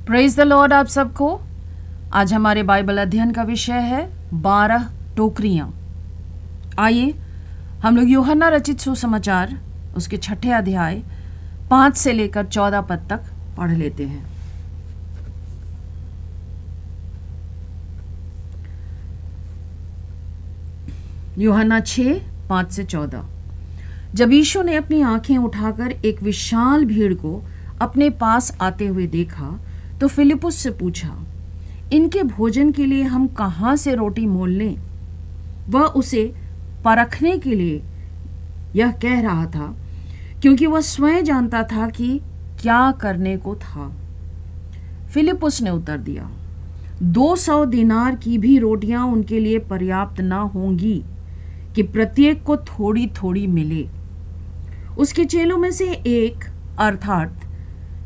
Praise the Lord आप सबको। आज हमारे बाइबल अध्ययन का विषय है 12 टोकरियां। आइए हम लोग यूहन्ना रचित सुसमाचार उसके 6 अध्याय 5 से लेकर 14 पद तक पढ़ लेते हैं। यूहन्ना 6 5 से 14। जब यीशु ने अपनी आंखें उठाकर एक विशाल भीड़ को अपने पास आते हुए देखा तो फिलिपुस से पूछा, इनके भोजन के लिए हम कहाँ से रोटी मोल लें? वह उसे परखने के लिए यह कह रहा था, क्योंकि वह स्वयं जानता था कि क्या करने को था। फिलिपुस ने उत्तर दिया, 200 दिनार की भी रोटियां उनके लिए पर्याप्त न होंगी कि प्रत्येक को थोड़ी थोड़ी मिले। उसके चेलों में से एक अर्थात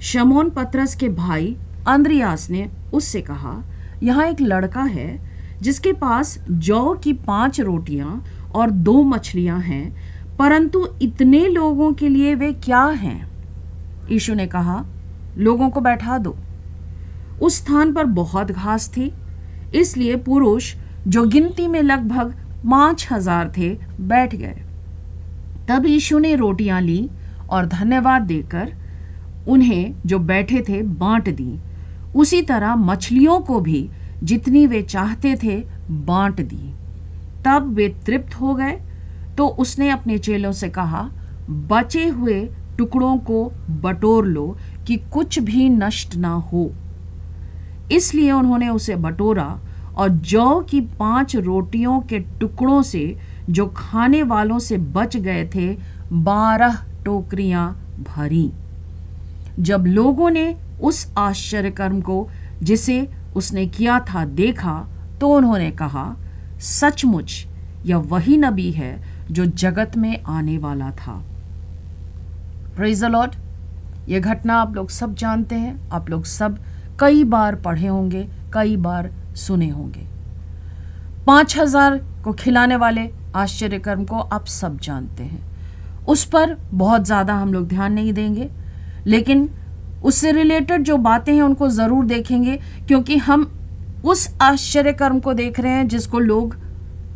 शमौन पतरस के भाई अंद्रियास ने उससे कहा, यहाँ एक लड़का है जिसके पास जौ की 5 रोटियां और 2 मछलियां हैं, परंतु इतने लोगों के लिए वे क्या हैं? यीशु ने कहा, लोगों को बैठा दो। उस स्थान पर बहुत घास थी, इसलिए पुरुष जो गिनती में लगभग 5000 थे बैठ गए। तब यीशु ने रोटियां ली और धन्यवाद देकर उन्हें जो बैठे थे बांट दी। उसी तरह मछलियों को भी जितनी वे चाहते थे बांट दी। तब वे तृप्त हो गए। तो उसने अपने चेलों से कहा, बचे हुए टुकड़ों को बटोर लो कि कुछ भी नष्ट ना हो। इसलिए उन्होंने उसे बटोरा और जौ की 5 रोटियों के टुकड़ों से जो खाने वालों से बच गए थे 12 टोकरियां भरी। जब लोगों ने उस आश्चर्य कर्म को जिसे उसने किया था देखा तो उन्होंने कहा, सचमुच यह वही नबी है जो जगत में आने वाला था। Praise the Lord. यह घटना आप लोग सब जानते हैं, आप लोग सब कई बार पढ़े होंगे, कई बार सुने होंगे। 5000 को खिलाने वाले आश्चर्य कर्म को आप सब जानते हैं। उस पर बहुत ज़्यादा हम लोग ध्यान नहीं देंगे, लेकिन उससे रिलेटेड जो बातें हैं उनको ज़रूर देखेंगे, क्योंकि हम उस आश्चर्य कर्म को देख रहे हैं जिसको लोग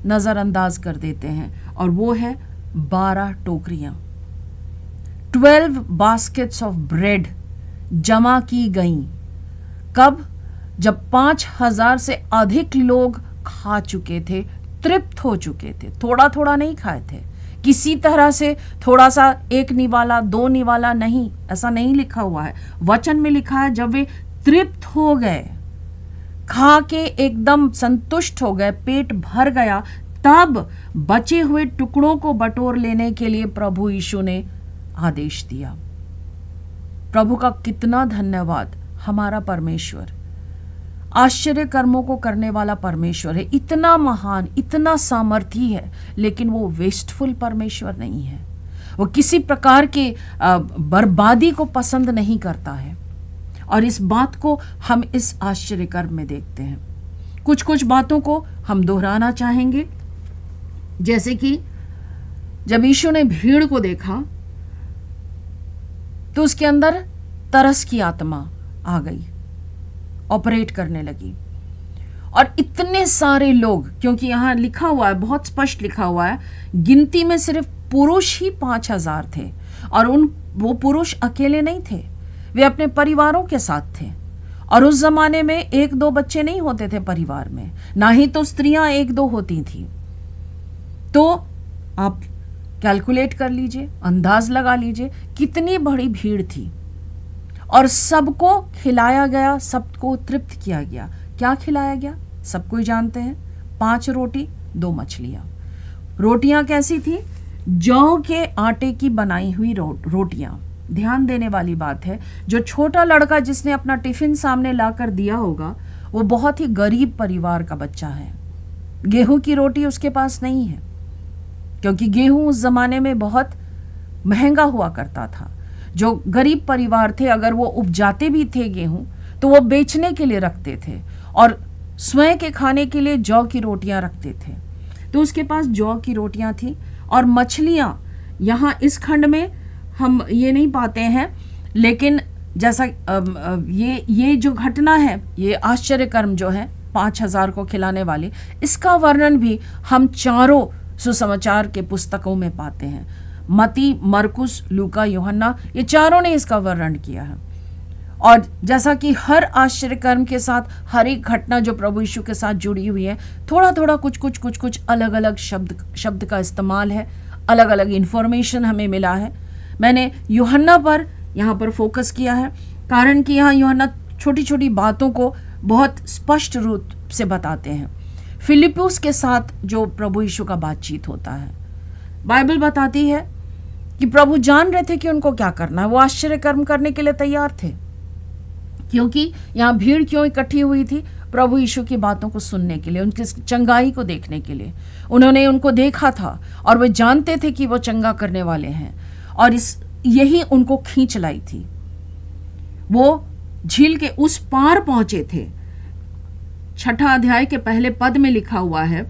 नज़रअंदाज कर देते हैं, और वो है 12 टोकरियां। 12 बास्केट्स ऑफ ब्रेड जमा की गईं। कब? जब 5000 से अधिक लोग खा चुके थे, तृप्त हो चुके थे। थोड़ा थोड़ा नहीं खाए थे, किसी तरह से थोड़ा सा 1 निवाला 2 निवाला नहीं, ऐसा नहीं लिखा हुआ है। वचन में लिखा है जब वे तृप्त हो गए, खा के एकदम संतुष्ट हो गए, पेट भर गया, तब बचे हुए टुकड़ों को बटोर लेने के लिए प्रभु यीशु ने आदेश दिया। प्रभु का कितना धन्यवाद। हमारा परमेश्वर आश्चर्य कर्मों को करने वाला परमेश्वर है, इतना महान, इतना सामर्थी है, लेकिन वो वेस्टफुल परमेश्वर नहीं है। वो किसी प्रकार के बर्बादी को पसंद नहीं करता है, और इस बात को हम इस आश्चर्य कर्म में देखते हैं। कुछ कुछ बातों को हम दोहराना चाहेंगे, जैसे कि जब यीशु ने भीड़ को देखा तो उसके अंदर तरस की आत्मा आ गई, ऑपरेट करने लगी। और इतने सारे लोग, क्योंकि यहाँ लिखा हुआ है, बहुत स्पष्ट लिखा हुआ है, गिनती में सिर्फ पुरुष ही 5000 थे, और वो पुरुष अकेले नहीं थे, वे अपने परिवारों के साथ थे। और उस जमाने में 1-2 बच्चे नहीं होते थे परिवार में, ना ही तो स्त्रियां 1-2 होती थी। तो आप कैलकुलेट कर लीजिए, अंदाज लगा लीजिए कितनी बड़ी भीड़ थी, और सबको खिलाया गया, सबको तृप्त किया गया। क्या खिलाया गया सब कोई जानते हैं, 5 रोटी 2 मछलियां। रोटियां कैसी थी? जौ के आटे की बनाई हुई रोटियां। ध्यान देने वाली बात है, जो छोटा लड़का जिसने अपना टिफिन सामने लाकर दिया होगा, वो बहुत ही गरीब परिवार का बच्चा है। गेहूं की रोटी उसके पास नहीं है, क्योंकि गेहूं उस जमाने में बहुत महंगा हुआ करता था। जो गरीब परिवार थे, अगर वो उपजाते भी थे गेहूं, तो वो बेचने के लिए रखते थे, और स्वयं के खाने के लिए जौ की रोटियां रखते थे। तो उसके पास जौ की रोटियां थी, और मछलियां यहाँ इस खंड में हम ये नहीं पाते हैं, लेकिन जैसा ये जो घटना है, ये आश्चर्य कर्म जो है 5,000 को खिलाने वाले, इसका वर्णन भी हम चारों सुसमाचार के पुस्तकों में पाते हैं। मती, मरकुस, लूका, यूहन्ना, ये चारों ने इसका वर्णन किया है। और जैसा कि हर आश्चर्य कर्म के साथ हर एक घटना जो प्रभु यीशु के साथ जुड़ी हुई है, थोड़ा थोड़ा कुछ अलग अलग शब्द का इस्तेमाल है, अलग अलग इंफॉर्मेशन हमें मिला है। मैंने यूहन्ना पर यहाँ पर फोकस किया है, कारण कि यहाँ यूहन्ना छोटी छोटी बातों को बहुत स्पष्ट रूप से बताते हैं। फिलिप्पुस के साथ जो प्रभु यीशु का बातचीत होता है, बाइबल बताती है कि प्रभु जान रहे थे कि उनको क्या करना है। वो आश्चर्य कर्म करने के लिए तैयार थे, क्योंकि यहाँ भीड़ क्यों इकट्ठी हुई थी? प्रभु यीशु की बातों को सुनने के लिए, उनकी चंगाई को देखने के लिए। उन्होंने उनको देखा था और वे जानते थे कि वो चंगा करने वाले हैं, और यही उनको खींच लाई थी। वो झील के उस पार पहुंचे थे। 6 अध्याय के पहले पद में लिखा हुआ है,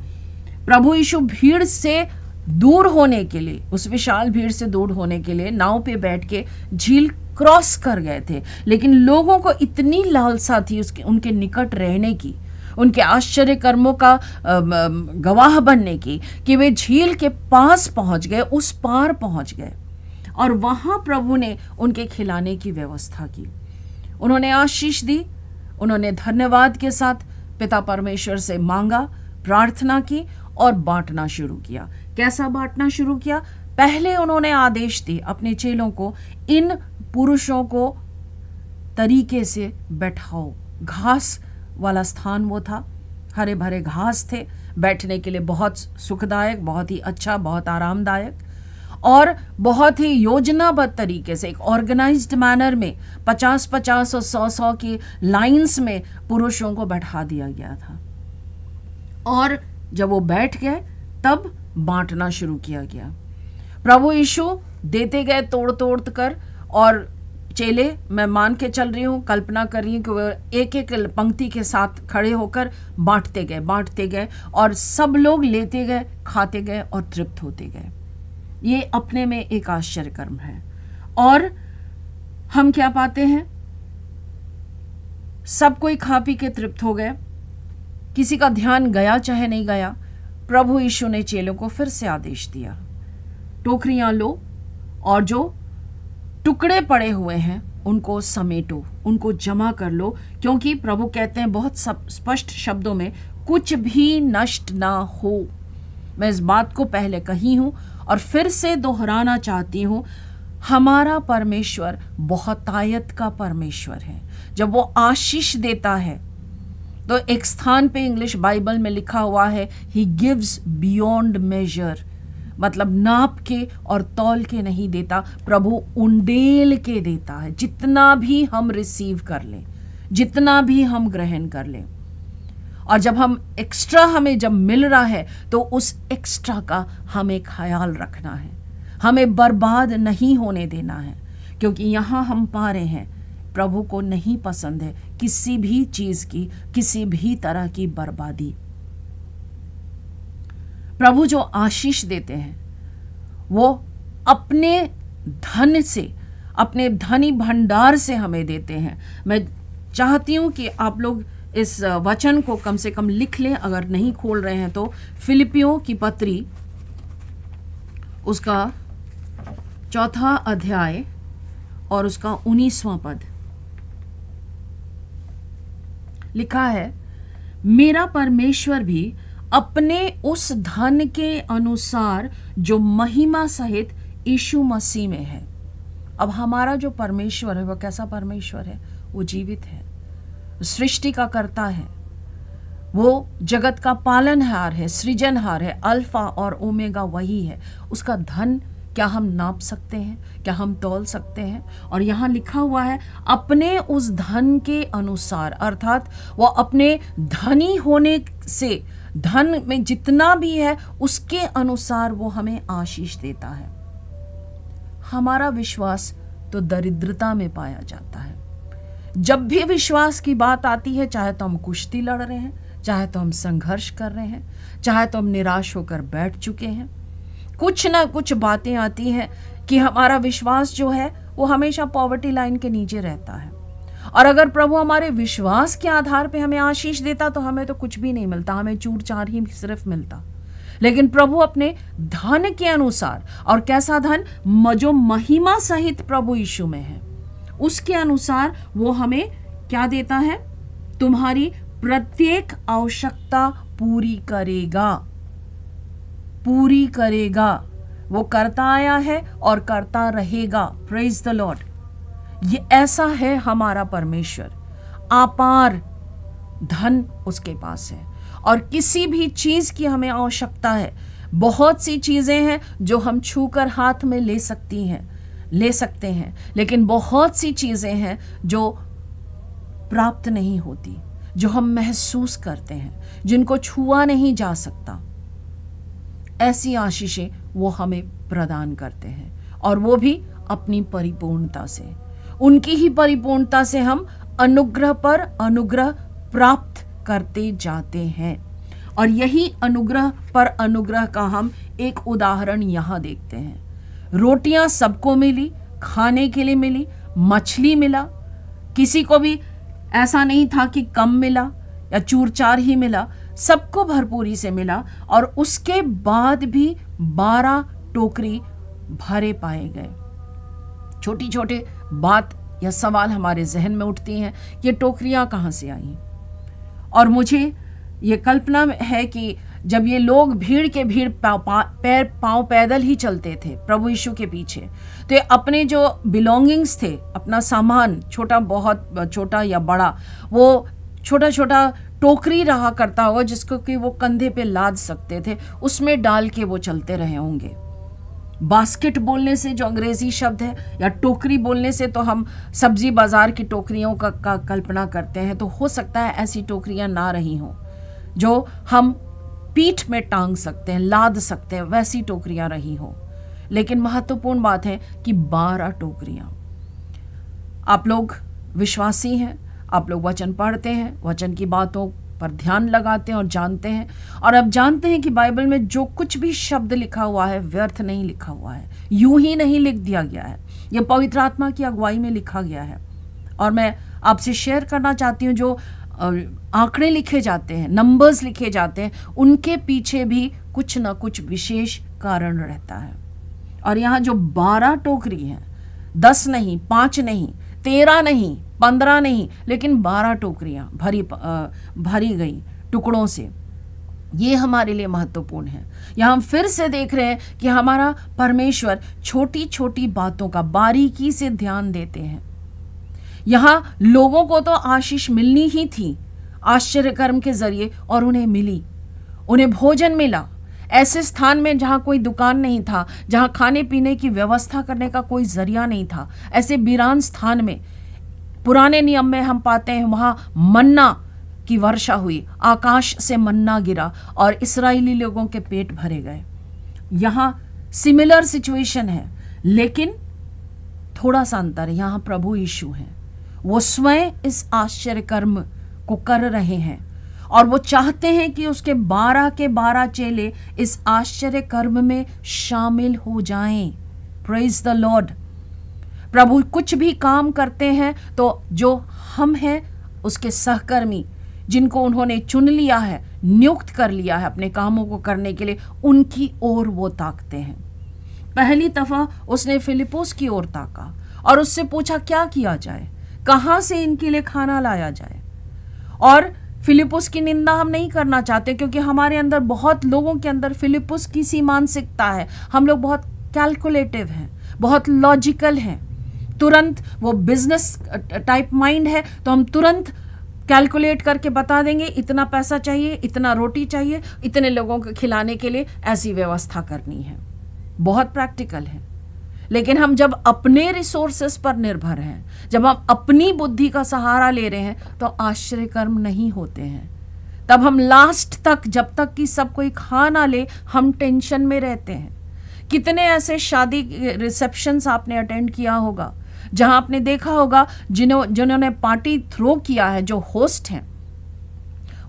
प्रभु यीशु भीड़ से दूर होने के लिए, उस विशाल भीड़ से दूर होने के लिए नाव पे बैठ के झील क्रॉस कर गए थे। लेकिन लोगों को इतनी लालसा थी उनके निकट रहने की, उनके आश्चर्य कर्मों का गवाह बनने की, कि वे झील के पास पहुंच गए, उस पार पहुंच गए, और वहां प्रभु ने उनके खिलाने की व्यवस्था की। उन्होंने आशीष दी, उन्होंने धन्यवाद के साथ पिता परमेश्वर से मांगा, प्रार्थना की और बांटना शुरू किया। कैसा बांटना शुरू किया? पहले उन्होंने आदेश दिए अपने चेलों को, इन पुरुषों को तरीके से बैठाओ। घास वाला स्थान वो था, हरे भरे घास थे, बैठने के लिए बहुत सुखदायक, बहुत ही अच्छा, बहुत आरामदायक, और बहुत ही योजनाबद्ध तरीके से, एक ऑर्गेनाइज्ड मैनर में 50-50 और 100-100 की लाइंस में पुरुषों को बैठा दिया गया था। और जब वो बैठ गए तब बांटना शुरू किया गया। प्रभु यीशु देते गए तोड़ तोड़ कर, और चेले, मैं मान के चल रही हूँ, कल्पना कर रही हूँ कि वो एक एक पंक्ति के साथ खड़े होकर बांटते गए, और सब लोग लेते गए, खाते गए और तृप्त होते गए। ये अपने में एक आश्चर्य कर्म है। और हम क्या पाते हैं? सब कोई खा पी के तृप्त हो गए, किसी का ध्यान गया चाहे नहीं गया। प्रभु यीशु ने चेलों को फिर से आदेश दिया, टोकरियां लो और जो टुकड़े पड़े हुए हैं उनको समेटो, उनको जमा कर लो, क्योंकि प्रभु कहते हैं बहुत स्पष्ट शब्दों में, कुछ भी नष्ट ना हो। मैं इस बात को पहले कही हूं और फिर से दोहराना चाहती हूं, हमारा परमेश्वर बहुतायत का परमेश्वर है। जब वो आशीष देता है तो एक स्थान पे इंग्लिश बाइबल में लिखा हुआ है, ही गिव्स बियॉन्ड मेजर, मतलब नाप के और तौल के नहीं देता, प्रभु उंडेल के देता है। जितना भी हम रिसीव कर लें, जितना भी हम ग्रहण कर लें, और जब हम एक्स्ट्रा हमें जब मिल रहा है तो उस एक्स्ट्रा का हमें ख्याल रखना है, हमें बर्बाद नहीं होने देना है, क्योंकि यहाँ हम पा रहे हैं प्रभु को नहीं पसंद है किसी भी चीज की, किसी भी तरह की बर्बादी। प्रभु जो आशीष देते हैं वो अपने धन से, अपने धनी भंडार से हमें देते हैं। मैं चाहती हूं कि आप लोग इस वचन को कम से कम लिख लें, अगर नहीं खोल रहे हैं तो। फिलिपियों की पत्री, उसका 4 अध्याय और उसका 19वां पद लिखा है, मेरा परमेश्वर भी अपने उस धन के अनुसार जो महिमा सहित यीशु मसीह में है। अब हमारा जो परमेश्वर है वो कैसा परमेश्वर है? वो जीवित है, सृष्टि का कर्ता है, वो जगत का पालनहार है, सृजनहार है, अल्फा और ओमेगा वही है। उसका धन क्या हम नाप सकते हैं? क्या हम तौल सकते हैं? और यहाँ लिखा हुआ है, अपने उस धन के अनुसार, अर्थात वो अपने धनी होने से, धन में जितना भी है उसके अनुसार वो हमें आशीष देता है। हमारा विश्वास तो दरिद्रता में पाया जाता है। जब भी विश्वास की बात आती है, चाहे तो हम कुश्ती लड़ रहे हैं, चाहे तो हम संघर्ष कर रहे हैं, चाहे तो हम निराश होकर बैठ चुके हैं, कुछ ना कुछ बातें आती हैं कि हमारा विश्वास जो है वो हमेशा पॉवर्टी लाइन के नीचे रहता है। और अगर प्रभु हमारे विश्वास के आधार पे हमें आशीष देता तो हमें तो कुछ भी नहीं मिलता, हमें चूर चार ही सिर्फ मिलता। लेकिन प्रभु अपने धन के अनुसार, और कैसा धन, जो महिमा सहित प्रभु यीशु में है, उसके अनुसार वो हमें क्या देता है? तुम्हारी प्रत्येक आवश्यकता पूरी करेगा, पूरी करेगा। वो करता आया है और करता रहेगा। Praise the Lord. ये ऐसा है हमारा परमेश्वर, अपार धन उसके पास है और किसी भी चीज की हमें आवश्यकता है। बहुत सी चीजें हैं जो हम छूकर हाथ में ले सकते हैं, लेकिन बहुत सी चीजें हैं जो प्राप्त नहीं होती, जो हम महसूस करते हैं, जिनको छुआ नहीं जा सकता। ऐसी आशीषें वो हमें प्रदान करते हैं, और वो भी अपनी परिपूर्णता से। उनकी ही परिपूर्णता से हम अनुग्रह पर अनुग्रह प्राप्त करते जाते हैं। और यही अनुग्रह पर अनुग्रह का हम एक उदाहरण यहाँ देखते हैं। रोटियां सबको मिली, खाने के लिए मिली, मछली मिला, किसी को भी ऐसा नहीं था कि कम मिला या चूर चार ही मिला, सबको भरपूरी से मिला। और उसके बाद भी 12 टोकरी भरे पाए गए। छोटी छोटे बात या सवाल हमारे जहन में उठती हैं, ये टोकरियां कहाँ से आई? और मुझे ये कल्पना है कि जब ये लोग भीड़ पांव पैदल ही चलते थे प्रभु यीशु के पीछे, तो ये अपने जो बिलोंगिंग्स थे, अपना सामान, छोटा बहुत छोटा या बड़ा, वो छोटा छोटा टोकरी रहा करता होगा जिसको कि वो कंधे पे लाद सकते थे, उसमें डाल के वो चलते रहे होंगे। बास्केट बोलने से जो अंग्रेजी शब्द है, या टोकरी बोलने से तो हम सब्जी बाजार की टोकरियों का कल्पना करते हैं, तो हो सकता है ऐसी टोकरियां ना रही हों जो हम पीठ में टांग सकते हैं, लाद सकते हैं, वैसी टोकरियां रही हो। लेकिन महत्वपूर्ण बात है कि 12 टोकरियां। आप लोग विश्वासी हैं, आप लोग वचन पढ़ते हैं, वचन की बातों पर ध्यान लगाते हैं और जानते हैं, और अब जानते हैं कि बाइबल में जो कुछ भी शब्द लिखा हुआ है व्यर्थ नहीं लिखा हुआ है, यूं ही नहीं लिख दिया गया है, यह पवित्र आत्मा की अगुवाई में लिखा गया है। और मैं आपसे शेयर करना चाहती हूँ, जो आंकड़े लिखे जाते हैं, नंबर्स लिखे जाते हैं, उनके पीछे भी कुछ ना कुछ विशेष कारण रहता है। और यहाँ जो 12 टोकरी हैं, 10 नहीं, 5 नहीं, 13 नहीं, 15 नहीं, लेकिन 12 टोकरियां भरी गई टुकड़ों से, ये हमारे लिए महत्वपूर्ण है। यहाँ हम फिर से देख रहे हैं कि हमारा परमेश्वर छोटी छोटी बातों का बारीकी से ध्यान देते हैं। यहाँ लोगों को तो आशीष मिलनी ही थी आश्चर्य कर्म के जरिए, और उन्हें मिली, उन्हें भोजन मिला। ऐसे स्थान में जहाँ कोई दुकान नहीं था, जहाँ खाने पीने की व्यवस्था करने का कोई जरिया नहीं था, ऐसे वीरान स्थान में पुराने नियम में हम पाते हैं वहाँ मन्ना की वर्षा हुई, आकाश से मन्ना गिरा और इस्राएली लोगों के पेट भरे गए। यहाँ सिमिलर सिचुएशन है, लेकिन थोड़ा सा अंतर। यहाँ प्रभु यीशु हैं, वो स्वयं इस आश्चर्य कर्म को कर रहे हैं, और वो चाहते हैं कि उसके 12 के 12 चेले इस आश्चर्य कर्म में शामिल हो जाएं। Praise the Lord. प्रभु कुछ भी काम करते हैं तो जो हम हैं उसके सहकर्मी, जिनको उन्होंने चुन लिया है, नियुक्त कर लिया है अपने कामों को करने के लिए, उनकी ओर वो ताकते हैं। पहली दफा उसने फिलिपुस की ओर ताका और उससे पूछा क्या किया जाए, कहाँ से इनके लिए खाना लाया जाए। और फिलिपुस की निंदा हम नहीं करना चाहते, क्योंकि हमारे अंदर, बहुत लोगों के अंदर फिलिपुस की सी मानसिकता है। हम लोग बहुत कैलकुलेटिव हैं, बहुत लॉजिकल हैं। तुरंत वो बिजनेस टाइप माइंड है, तो हम तुरंत कैलकुलेट करके बता देंगे इतना पैसा चाहिए, इतना रोटी चाहिए, इतने लोगों को खिलाने के लिए ऐसी व्यवस्था करनी है। बहुत प्रैक्टिकल है। लेकिन हम जब अपने रिसोर्सेस पर निर्भर हैं, जब हम अपनी बुद्धि का सहारा ले रहे हैं, तो आश्चर्य कर्म नहीं होते हैं। तब हम लास्ट तक, जब तक कि सब कोई खा ना ले, हम टेंशन में रहते हैं। कितने ऐसे शादी रिसेप्शंस आपने अटेंड किया होगा जहां आपने देखा होगा जिन्होंने पार्टी थ्रो किया है, जो होस्ट हैं,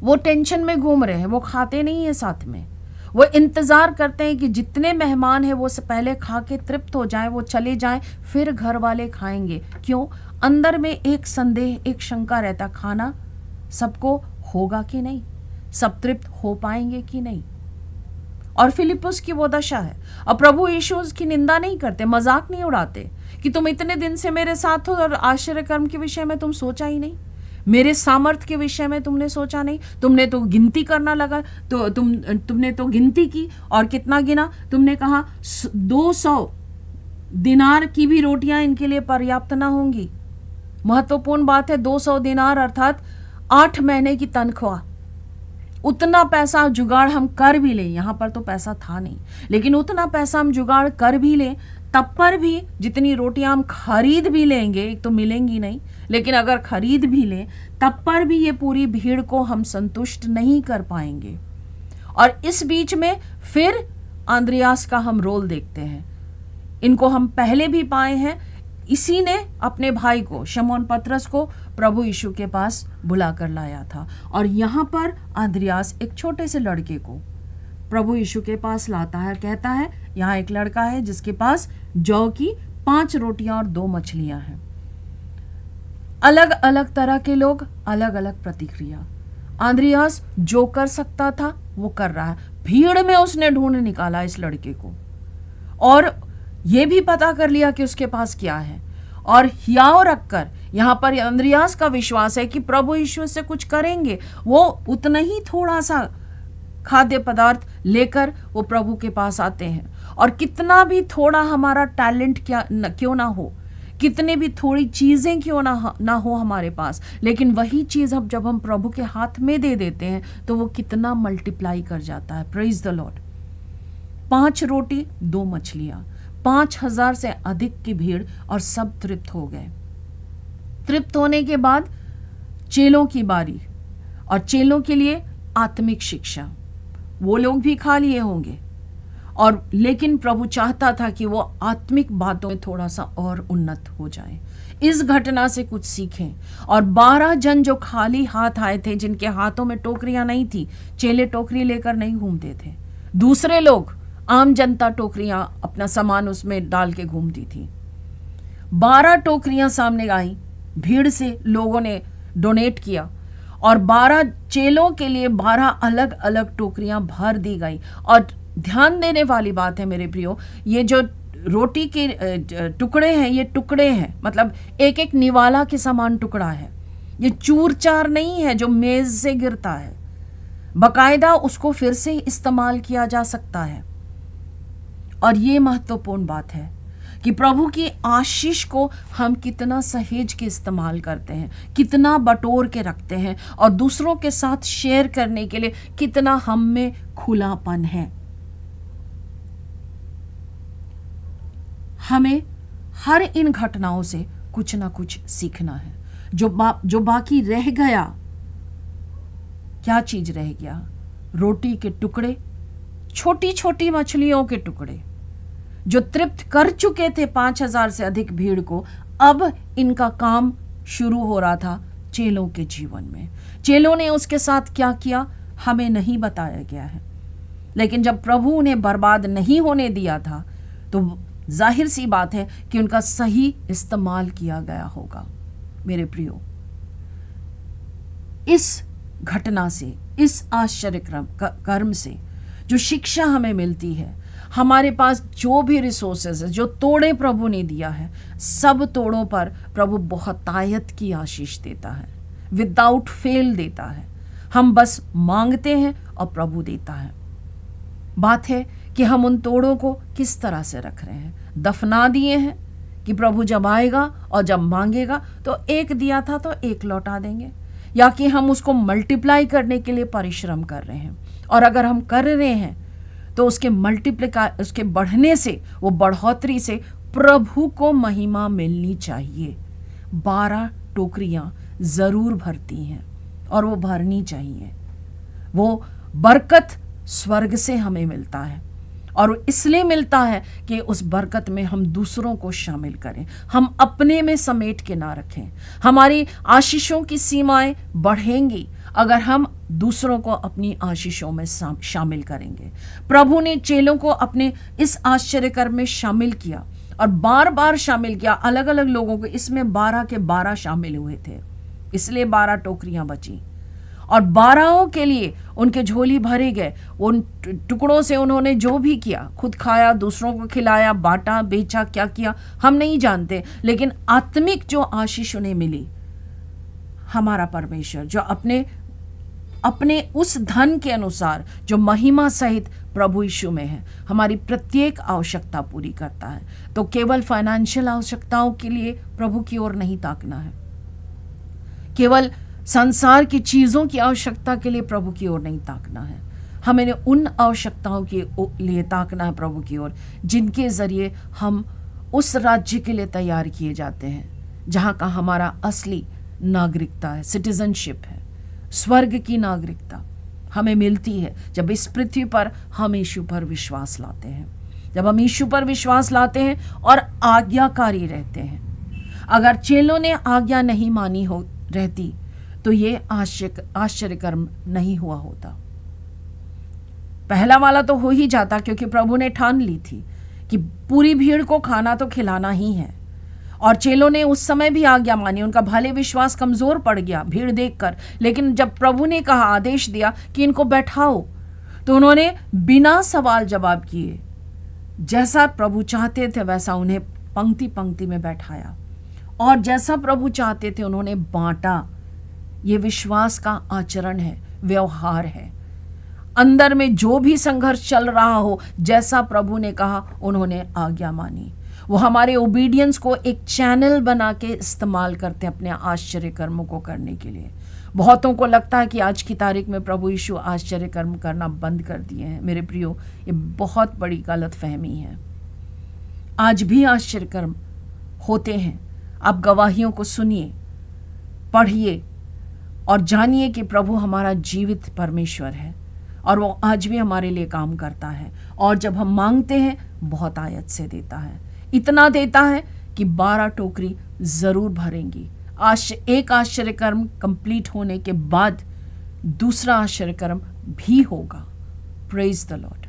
वो टेंशन में घूम रहे हैं, वो खाते नहीं है साथ में, वो इंतज़ार करते हैं कि जितने मेहमान हैं वो से पहले खा के तृप्त हो जाएं, वो चले जाएं, फिर घर वाले खाएंगे। क्यों? अंदर में एक संदेह, एक शंका रहता, खाना सबको होगा कि नहीं, सब तृप्त हो पाएंगे कि नहीं। और फिलिपुस की वो दशा है। अब प्रभु यीशु उसकी निंदा नहीं करते, मजाक नहीं उड़ाते कि तुम इतने दिन से मेरे साथ हो और आश्चर्य कर्म के विषय में तुम सोचा ही नहीं, मेरे सामर्थ्य के विषय में तुमने सोचा नहीं। तुमने तो गिनती करना लगा, तो तुमने तो गिनती की, और कितना गिना? तुमने कहा 200 दिनार की भी रोटियां इनके लिए पर्याप्त ना होंगी। महत्वपूर्ण बात है, 200 दिनार अर्थात 8 महीने की तनख्वाह। उतना पैसा जुगाड़ हम कर भी लें, यहाँ पर तो पैसा था नहीं, लेकिन उतना पैसा हम जुगाड़ कर भी लें, तब पर भी जितनी रोटियां हम खरीद भी लेंगे, एक तो मिलेंगी नहीं, लेकिन अगर खरीद भी लें तब पर भी ये पूरी भीड़ को हम संतुष्ट नहीं कर पाएंगे। और इस बीच में फिर आंद्रियास का हम रोल देखते हैं। इनको हम पहले भी पाए हैं। इसी ने अपने भाई को, शमौन पतरस को, प्रभु यीशु के पास बुला कर लाया था। और यहाँ पर आंद्रियास एक छोटे से लड़के को प्रभु यीशु के पास लाता है। कहता है, यहाँ एक लड़का है जिसके पास जौ की 5 रोटियां और 2 मछलियां हैं। अलग अलग तरह के लोग, अलग अलग प्रतिक्रिया। आंद्रियास जो कर सकता था वो कर रहा है। भीड़ में उसने ढूंढ निकाला इस लड़के को और ये भी पता कर लिया कि उसके पास क्या है। और हियाव रखकर यहाँ पर आंद्रियास का विश्वास है कि प्रभु यीशु से कुछ करेंगे। वो उतना ही थोड़ा सा खाद्य पदार्थ लेकर वो प्रभु के पास आते हैं। और कितना भी थोड़ा हमारा टैलेंट क्यों ना हो, कितने भी थोड़ी चीज़ें क्यों ना हो हमारे पास, लेकिन वही चीज़ अब जब हम प्रभु के हाथ में दे देते हैं तो वो कितना मल्टीप्लाई कर जाता है। Praise the Lord. 5 रोटी 2 मछलियां, 5000 से अधिक की भीड़, और सब तृप्त हो गए। तृप्त होने के बाद चेलों की बारी, और चेलों के लिए आत्मिक शिक्षा। वो लोग भी खा लिए होंगे, और लेकिन प्रभु चाहता था कि वो आत्मिक बातों में थोड़ा सा और उन्नत हो जाए। इस घटना से कुछ सीखें। और 12 जन जो खाली हाथ आए थे, जिनके हाथों में टोकरियां नहीं थी, चेले टोकरी लेकर नहीं घूमते थे, दूसरे लोग, आम जनता टोकरियां अपना सामान उसमें डाल के घूमती थी। 12 टोकरियां सामने आई, भीड़ से लोगों ने डोनेट किया, और 12 चेलों के लिए 12 अलग अलग टोकरियां भर दी गई। और ध्यान देने वाली बात है मेरे प्रियो, ये जो रोटी के टुकड़े हैं, ये टुकड़े हैं, मतलब एक एक निवाला के समान टुकड़ा है। ये चूर चार नहीं है जो मेज से गिरता है, बकायदा उसको फिर से इस्तेमाल किया जा सकता है। और ये महत्वपूर्ण बात है कि प्रभु की आशीष को हम कितना सहेज के इस्तेमाल करते हैं, कितना बटोर के रखते हैं, और दूसरों के साथ शेयर करने के लिए कितना हम में खुलापन है। हमें हर इन घटनाओं से कुछ ना कुछ सीखना है। जो बाकी रह गया, क्या चीज रह गया? रोटी के टुकड़े, छोटी छोटी मछलियों के टुकड़े, जो तृप्त कर चुके थे 5000 से अधिक भीड़ को। अब इनका काम शुरू हो रहा था चेलों के जीवन में। चेलों ने उसके साथ क्या किया हमें नहीं बताया गया है, लेकिन जब प्रभु उन्हें बर्बाद नहीं होने दिया था तो जाहिर सी बात है कि उनका सही इस्तेमाल किया गया होगा। मेरे प्रियो, इस घटना से, इस आश्चर्य कर्म से जो शिक्षा हमें मिलती है, हमारे पास जो भी रिसोर्सेज है, जो तोड़े प्रभु ने दिया है, सब तोड़ों पर प्रभु बहुतायत की आशीष देता है, विदाउट फेल देता है। हम बस मांगते हैं और प्रभु देता है। बात है कि हम उन तोड़ों को किस तरह से रख रहे हैं। दफना दिए हैं कि प्रभु जब आएगा और जब मांगेगा तो एक दिया था तो एक लौटा देंगे, या कि हम उसको मल्टीप्लाई करने के लिए परिश्रम कर रहे हैं। और अगर हम कर रहे हैं तो उसके बढ़ने से, वो बढ़ोतरी से प्रभु को महिमा मिलनी चाहिए। 12 टोकरियां जरूर भरती हैं और वो भरनी चाहिए। वो बरकत स्वर्ग से हमें मिलता है, और इसलिए मिलता है कि उस बरकत में हम दूसरों को शामिल करें, हम अपने में समेट के ना रखें। हमारी आशीषों की सीमाएं बढ़ेंगी अगर हम दूसरों को अपनी आशीषों में शामिल करेंगे। प्रभु ने चेलों को अपने इस आश्चर्य कर्म में शामिल किया और बार बार शामिल किया अलग अलग लोगों को। इसमें 12 के 12 शामिल हुए थे, इसलिए 12 टोकरियां बची और 12 के लिए उनके झोली भरे गए। उन टुकड़ों से उन्होंने जो भी किया, खुद खाया, दूसरों को खिलाया, बांटा, बेचा, क्या किया हम नहीं जानते, लेकिन आत्मिक जो आशीष उन्हें मिली, हमारा परमेश्वर जो अपने उस धन के अनुसार जो महिमा सहित प्रभु यीशु में है, हमारी प्रत्येक आवश्यकता पूरी करता है। तो केवल फाइनेंशियल आवश्यकताओं के लिए प्रभु की ओर नहीं ताकना है, केवल संसार की चीज़ों की आवश्यकता के लिए प्रभु की ओर नहीं ताकना है। हमें उन आवश्यकताओं के लिए ताकना है प्रभु की ओर जिनके ज़रिए हम उस राज्य के लिए तैयार किए जाते हैं जहाँ का हमारा असली नागरिकता है, सिटीजनशिप है। स्वर्ग की नागरिकता हमें मिलती है जब इस पृथ्वी पर हम यीशु पर विश्वास लाते हैं, जब हम यीशु पर विश्वास लाते हैं और आज्ञाकारी रहते हैं। अगर चेलों ने आज्ञा नहीं मानी हो रहती तो ये आश्चर्य कर्म नहीं हुआ होता। पहला वाला तो हो ही जाता, क्योंकि प्रभु ने ठान ली थी कि पूरी भीड़ को खाना तो खिलाना ही है। और चेलों ने उस समय भी आज्ञा मानी, उनका भले विश्वास कमजोर पड़ गया भीड़ देखकर, लेकिन जब प्रभु ने कहा, आदेश दिया कि इनको बैठाओ, तो उन्होंने बिना सवाल जवाब किए जैसा प्रभु चाहते थे वैसा उन्हें पंक्ति पंक्ति में बैठाया और जैसा प्रभु चाहते थे उन्होंने बांटा। ये विश्वास का आचरण है, व्यवहार है। अंदर में जो भी संघर्ष चल रहा हो, जैसा प्रभु ने कहा उन्होंने आज्ञा मानी। वो हमारे ओबीडियंस को एक चैनल बना के इस्तेमाल करते हैं अपने आश्चर्य कर्मों को करने के लिए। बहुतों को लगता है कि आज की तारीख में प्रभु यीशु आश्चर्य कर्म करना बंद कर दिए हैं। मेरे प्रियो, ये बहुत बड़ी गलत फहमी है। आज भी आश्चर्य कर्म होते हैं। आप गवाहियों को सुनिए, पढ़िए और जानिए कि प्रभु हमारा जीवित परमेश्वर है और वो आज भी हमारे लिए काम करता है। और जब हम मांगते हैं बहुत आयत से देता है, इतना देता है कि 12 टोकरी जरूर भरेंगी। एक आश्चर्य कर्म कंप्लीट होने के बाद दूसरा आश्चर्य कर्म भी होगा। Praise the Lord.